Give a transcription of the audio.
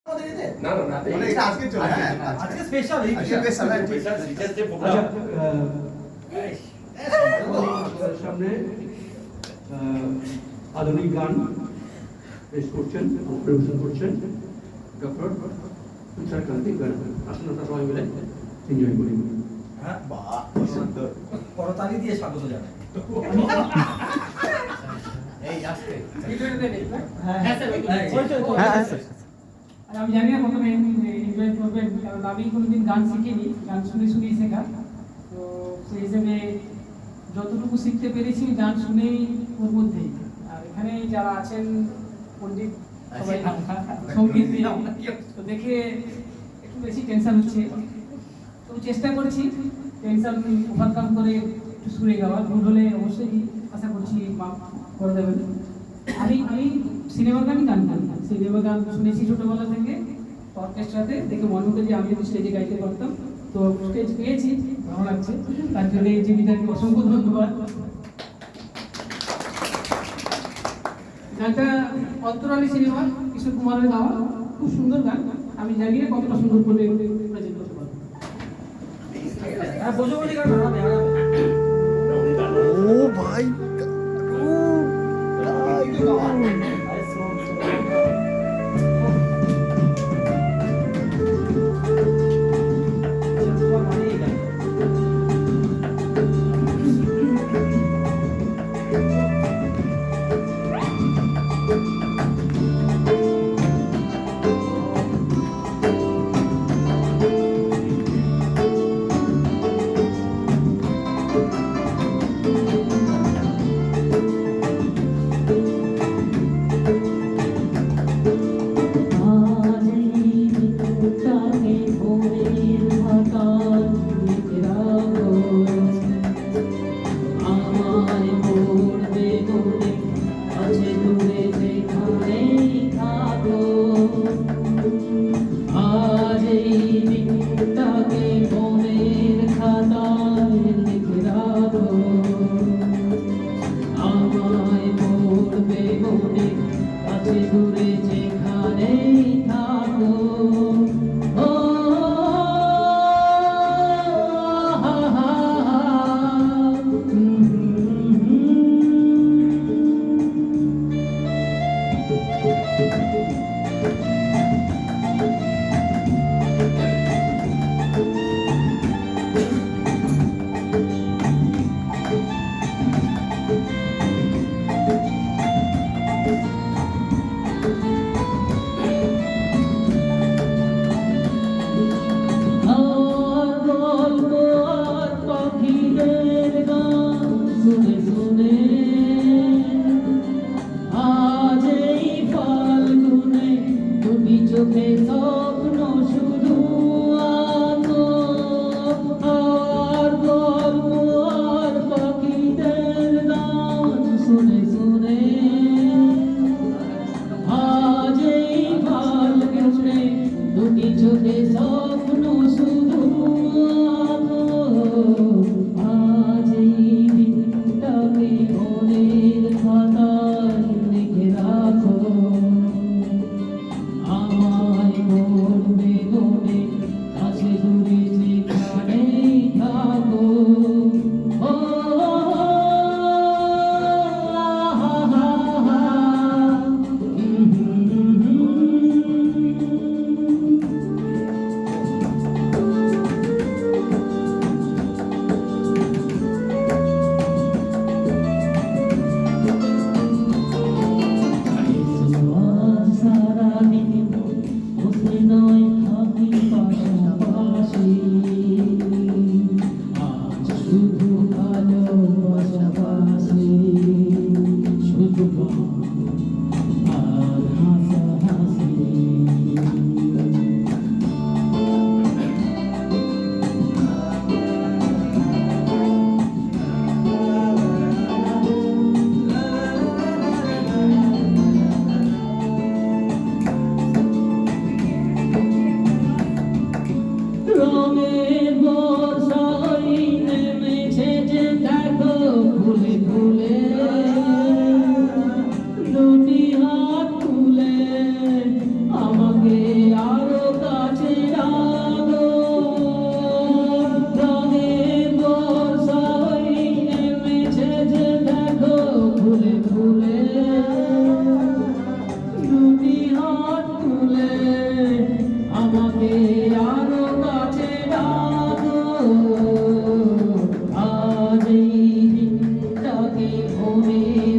না না না মানে এটা আজকে চলে হ্যাঁ আজকে স্পেশাল এই আজকে স্পেশাল হ্যাঁ ঠিক স্পেশাল রিচার্জ ডে প্রোগ্রাম সামনে আধুনিক গান পেশ করছেন পরিবেশন করছেন ডক্টর তুষার কান্তি গান আসুন আমরা সবাই মিলে এনজয় করি। হ্যাঁ বাহ কি সুন্দর করতালি দিয়ে স্বাগত জানাই। এই আজকে আমি জানি না কতটা এনজয় করবেন, কারণ আমি কোনোদিন গান শিখিনি, গান শুনে শুনেই শেখা। তো সেই হিসেবে যতটুকু শিখতে পেরেছি গান শুনেই ওর মধ্যেই। আর এখানে যারা আছেন পণ্ডিত সবাই সঙ্গীত তো দেখে একটু বেশি টেনশন হচ্ছে, তো চেষ্টা করছি টেনশন ওভারকাম করে একটু সুরে গাওয়ার। ভুল হলে অবশ্যই আশা করছি মাফ করে দেবেন। আমি সিনেমার গানই গান গাই, সিনেমা গান শুনেছি ছোটবেলা থেকে অর্কেস্ট্রাতে, দেখে মনে হতো যে আমি একটু স্টেজে গাইতে পারতাম। তো স্টেজ পেয়েছি, ভালো লাগছে, তার জন্য এই জীবিতাকে অসংখ্য ধন্যবাদ। গানটা অন্তরালী সিনেমা, কিশোর কুমারের গাওয়া, খুব সুন্দর গান। আমি জানি না কতটা সুন্দর করে প্রেজেন্ট করতে পারবো। হ্যাঁ বজবলি গান হারাবে ও ভাই দূরে যেখানে থাকো ও হা হা চোখে স্বপ্ন শুধু আর গল্প আর পাখিদের গান শুনে শুনে আজ এই ফাল্গুনে দুটি চোখে স্বপ্ন শুধু আজ এই দিনটাকে মনের খাতায় লিখে রাখো আমায় তুমি